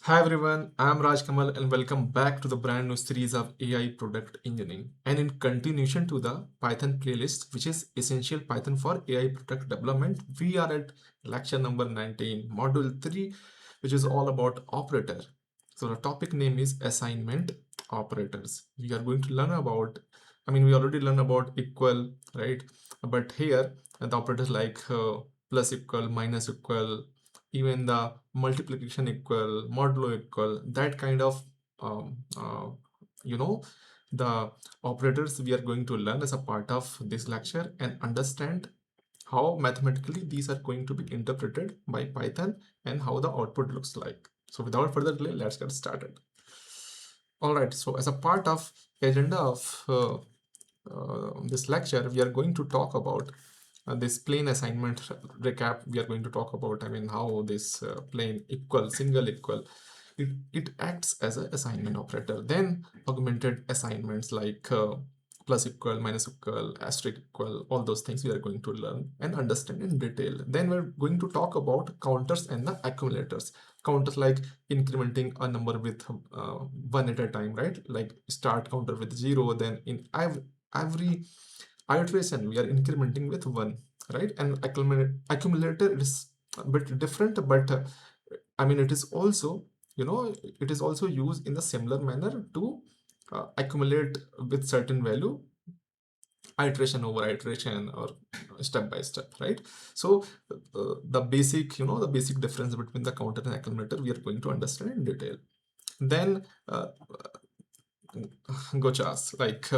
Hi everyone, I'm Kamal and welcome back to the brand new series of AI product engineering. And in continuation to the Python playlist, which is essential Python for AI product development, we are at lecture number 19, module 3, which is all about operator. So the topic name is assignment operators. We are going to learn about, we already learned about equal, right? But here the operators like plus equal, minus equal, even the multiplication equal, modulo equal, that kind of um, uh, you know the operators we are going to learn as a part of this lecture and understand how mathematically these are going to be interpreted by Python and how the output looks like. So without further delay, let's get started. All right, so as a part of agenda of this lecture, we are going to talk about this plain assignment recap. We are going to talk about, how this plain equal, single equal, it acts as an assignment operator. Then augmented assignments like plus equal, minus equal, asterisk equal, all those things we are going to learn and understand in detail. Then we're going to talk about counters and the accumulators. Counters like incrementing a number with one at a time, right? Like start counter with 0, then in every iteration we are incrementing with 1, right? And accumulator is a bit different, but it is also, it is also used in a similar manner to accumulate with certain value, iteration over iteration or step by step, right? So the basic, the basic difference between the counter and accumulator we are going to understand in detail. Then gotchas, like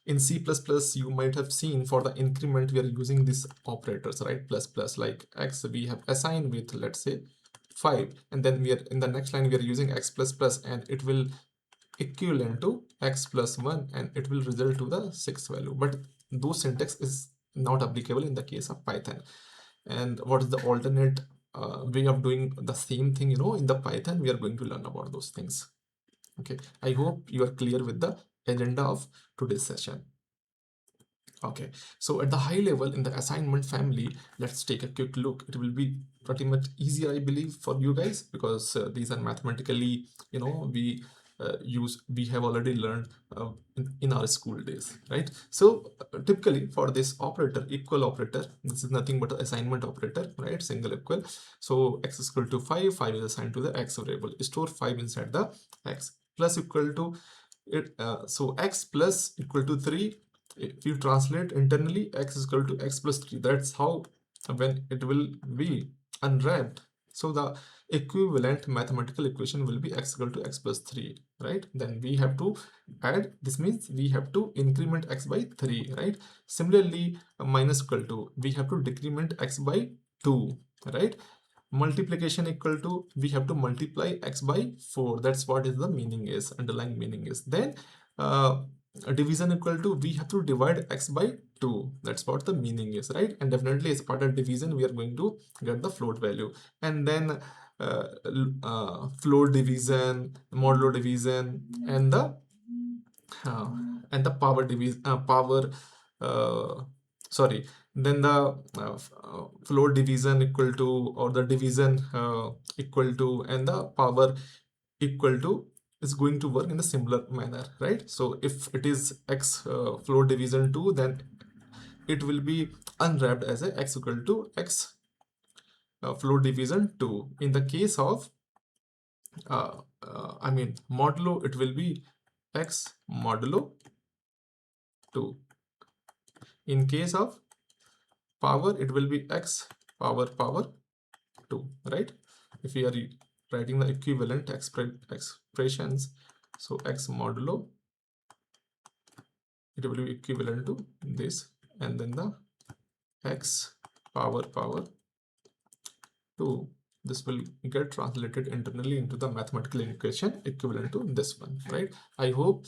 in C++, you might have seen for the increment we are using these operators, right? Plus plus, like x we have assigned with, let's say, 5, and then we are in the next line we are using x plus plus, and it will equivalent to x plus 1 and it will result to the 6th value. But those syntax is not applicable in the case of Python. And what is the alternate way of doing the same thing, in the Python? We are going to learn about those things. Okay, I hope you are clear with the agenda of today's session. Okay, so at the high level in the assignment family, let's take a quick look. It will be pretty much easier, I believe, for you guys, because these are mathematically, we have already learned in our school days, right? So typically for this operator, equal operator, this is nothing but an assignment operator, right? Single equal. So x is equal to 5, 5 is assigned to the x variable, store 5 inside the x, plus equal to it. So x plus equal to 3, if you translate internally, x is equal to x plus 3. That's how when it will be unwrapped. So the equivalent mathematical equation will be x equal to x plus 3, right? Then we have to add, this means we have to increment x by 3, right? Similarly, minus equal to, we have to decrement x by 2, right? Multiplication equal to, we have to multiply x by 4. That's what is the meaning is, underlying meaning is. Then division equal to, we have to divide x by 2. That's what the meaning is, right? And definitely as part of division we are going to get the float value. And then float division, modulo division, and the power division, sorry, then the float division equal to, or the division equal to, and the power equal to is going to work in a similar manner, right? So if it is x float division 2, then it will be unwrapped as a x equal to x float division 2. In the case of modulo, it will be x modulo 2. In case of power, it will be x power 2, right? If we are writing the equivalent expressions, so x modulo, it will be equivalent to this, and then the x power 2, this will get translated internally into the mathematical equation equivalent to this one, right? I hope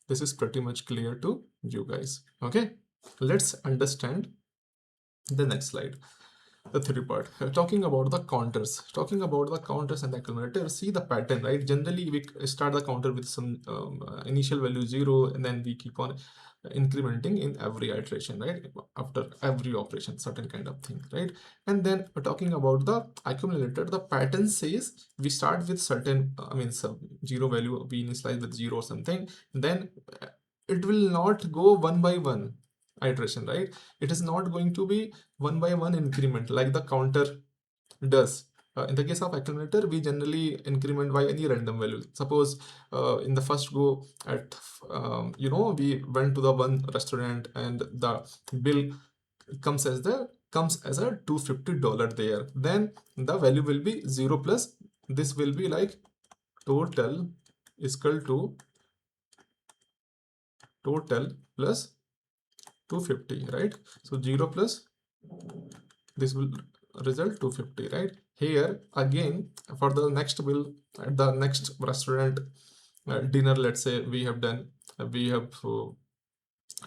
this is pretty much clear to you guys. Okay, let's understand the next slide, the theory part. Talking about the counters and the accumulator, see the pattern, right? Generally we start the counter with some initial value 0, and then we keep on incrementing in every iteration, right? After every operation, certain kind of thing, right? And then talking about the accumulator, the pattern says we start with certain, some zero value, we initialize with zero or something, then it will not go one by one iteration, right? It is not going to be one by one increment like the counter does. In the case of accumulator, we generally increment by any random value. Suppose in the first go at we went to the one restaurant and the bill comes as a $250 there. Then the value will be 0 plus this will be like total is equal to total plus 250, right? So 0 plus this will result 250, right? Here again for the next bill at the next restaurant dinner, let's say we have done, we have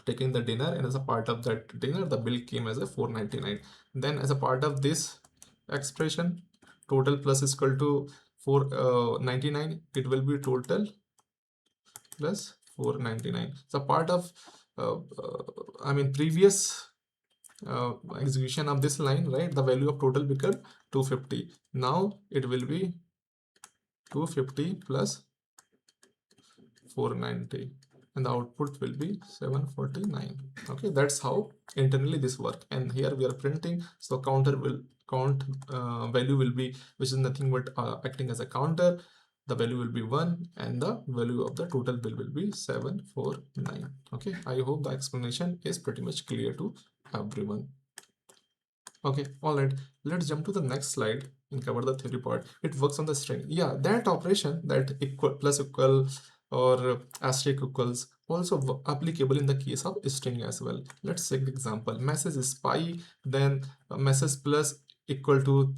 taken the dinner, and as a part of that dinner the bill came as a 499. Then as a part of this expression, total plus is equal to 499, it will be total plus 499. So part of previous execution of this line, right, the value of total become 250. Now it will be 250 plus 490 and the output will be 749. Okay, that's how internally this work. And here we are printing, so counter will count value will be, which is nothing but acting as a counter, the value will be 1 and the value of the total bill will be 749. Okay, I hope the explanation is pretty much clear to everyone. Okay, all right, let's jump to the next slide and cover the theory part. It works on the string. Yeah, that operation, that equal plus equal or asterisk equals, also applicable in the case of string as well. Let's take the example. Message is pi, then message plus equal to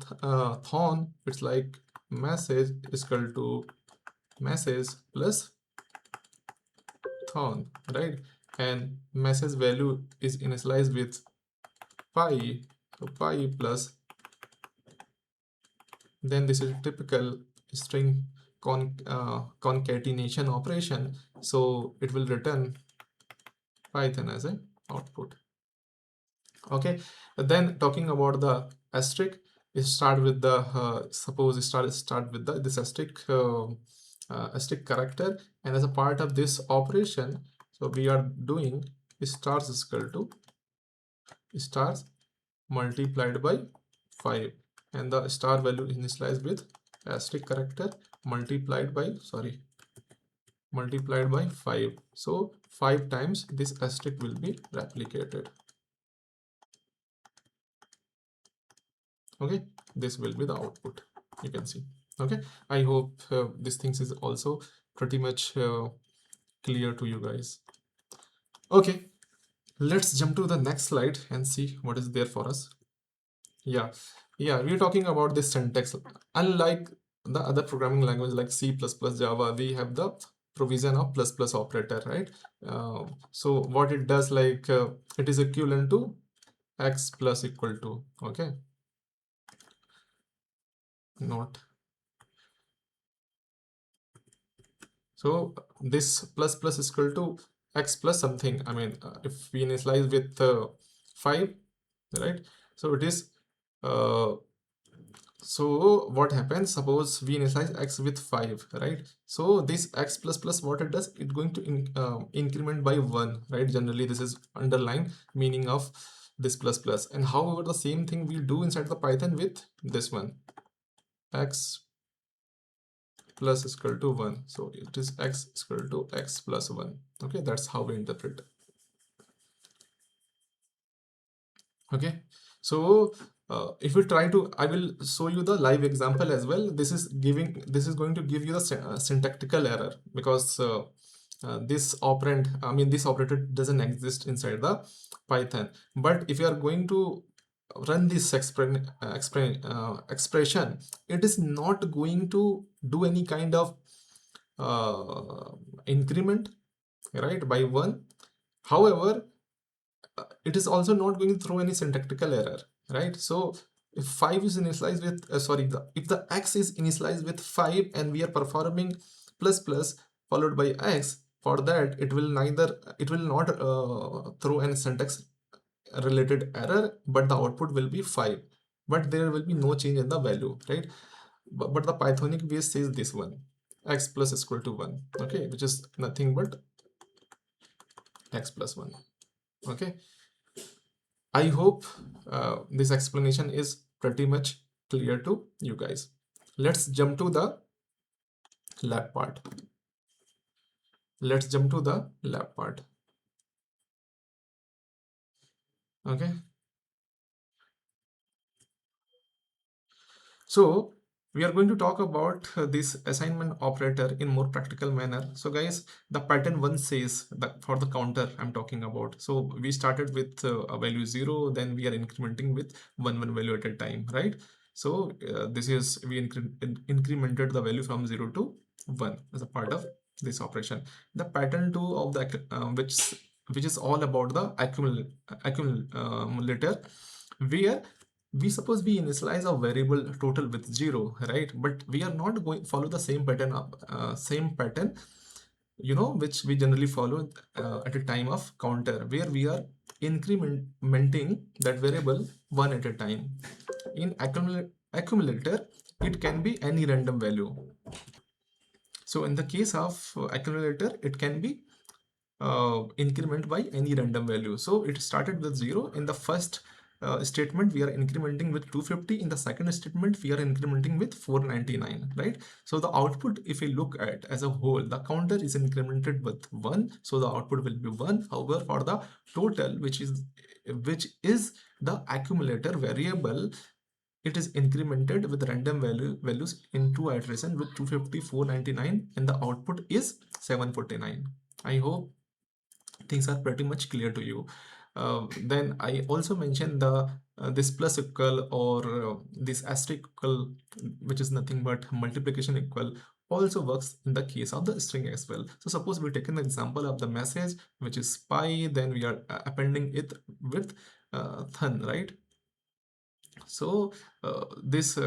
thon. It's like message is equal to message plus thon, right? And message value is initialized with pi, so pi plus, then this is typical string concatenation operation, so it will return python as an output. Okay, then talking about the asterisk, it start with the suppose start with this asterisk asterisk character, and as a part of this operation, so we are doing stars is equal to stars multiplied by 5, and the star value initialized with asterisk character multiplied by 5. So 5 times this asterisk will be replicated. Okay, this will be the output, you can see. Okay, I hope this things is also pretty much clear to you guys. Okay, let's jump to the next slide and see what is there for us. Yeah, we're talking about this syntax. Unlike the other programming language like C++, Java, we have the provision of plus plus operator, right? So what it does, like it is equivalent to x plus equal to, okay, not. So this plus plus is equal to x plus something. If we initialize with 5, right? So it is so what happens, suppose we initialize x with 5, right? So this x plus plus, what it does, it's going to increment by 1, right? Generally this is underline meaning of this plus plus. And however, the same thing we do inside the Python with this one, x plus is equal to 1. So it is x is equal to x plus 1. Okay, that's how we interpret. Okay, so if we try to, I will show you the live example as well. This is going to give you the syntactical error, because this operand, this operator doesn't exist inside the Python. But if you are going to run this expression, it is not going to do any kind of increment, right, by 1. However, it is also not going to throw any syntactical error, right? So if 5 is initialized with if the x is initialized with 5 and we are performing plus plus followed by x, for that it will not throw any syntax related error, but the output will be 5, but there will be no change in the value, right? But the Pythonic way says this one, x plus is equal to 1, okay, which is nothing but x plus 1. Okay, I hope this explanation is pretty much clear to you guys. Let's jump to the lab part. Let's jump to the lab part. Okay, so we are going to talk about this assignment operator in more practical manner. So guys, the pattern one says that for the counter I'm talking about. So we started with a value 0, then we are incrementing with one value at a time, right? So this is we incremented the value from 0 to 1 as a part of this operation. The pattern 2 of the which is all about the accumulator, where we suppose we initialize a variable total with 0, right? But we are not going follow the same pattern which we generally follow at a time of counter, where we are incrementing that variable one at a time. In accumulator, it can be any random value. So in the case of accumulator, it can be increment by any random value. So it started with 0 in the first statement. We are incrementing with 250. In the second statement, we are incrementing with 499, right? So the output, if we look at as a whole, the counter is incremented with 1, so the output will be 1. However, for the total, which is the accumulator variable, it is incremented with random values in two iterations with 250, 499, and the output is 749. I hope things are pretty much clear to you. Then I also mentioned the this plus equal or this asterisk equal, which is nothing but multiplication equal, also works in the case of the string as well. So suppose we take an example of the message, which is pi, then we are appending it with thun, right? So this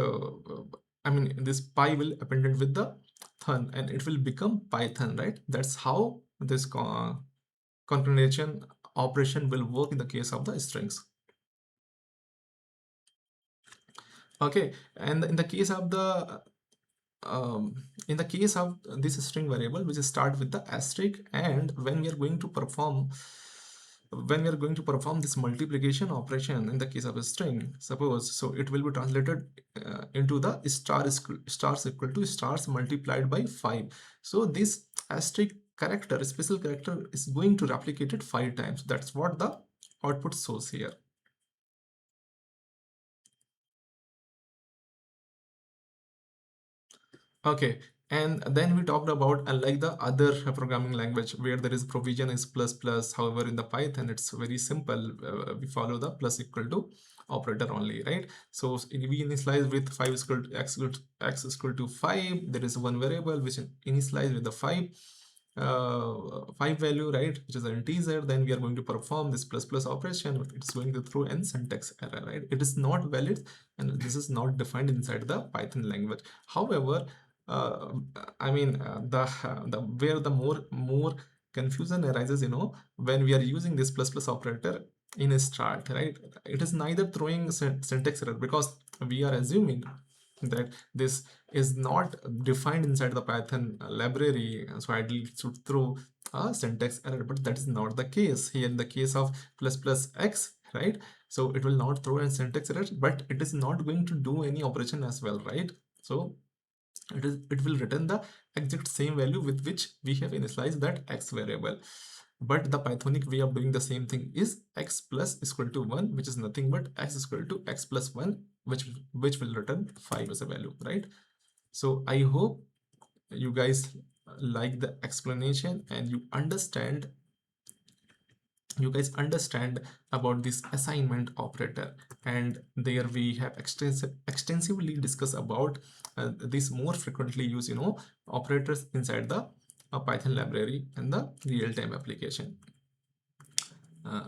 this pi will append it with the thun and it will become Python, right? That's how this concatenation operation will work in the case of the strings. Okay, and in the case of the this string variable, which start with the asterisk, and when we are going to perform this multiplication operation in the case of a string, suppose, so it will be translated into the stars equal to stars multiplied by 5. So this asterisk character, special character, is going to replicate it 5 times. That's what the output shows here. Okay, and then we talked about, unlike the other programming language where there is provision is plus plus, however in the Python it's very simple. We follow the plus equal to operator only, right? So we initialize with 5 is equal to x is equal to 5. There is one variable which initialize with the 5 value, right, which is an integer. Then we are going to perform this plus plus operation. It's going to throw an syntax error, right? It is not valid and this is not defined inside the Python language. However, the where the more confusion arises, when we are using this plus plus operator in a start, right? It is neither throwing syntax error because we are assuming that this is not defined inside the Python library, so ideally it should throw a syntax error, but that is not the case here in the case of plus plus x, right? So it will not throw a syntax error, but it is not going to do any operation as well, right? So it will return the exact same value with which we have initialized that x variable. But the Pythonic way of doing the same thing is x plus is equal to 1, which is nothing but x is equal to x plus 1, which will return 5 as a value, right? So I hope you guys like the explanation and you guys understand about this assignment operator, and there we have extensively discussed about this more frequently used operators inside the Python library and the real-time application.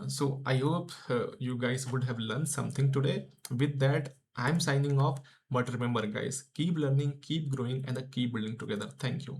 So I hope you guys would have learned something today. With that, I'm signing off, but remember guys, keep learning, keep growing, and keep building together. Thank you.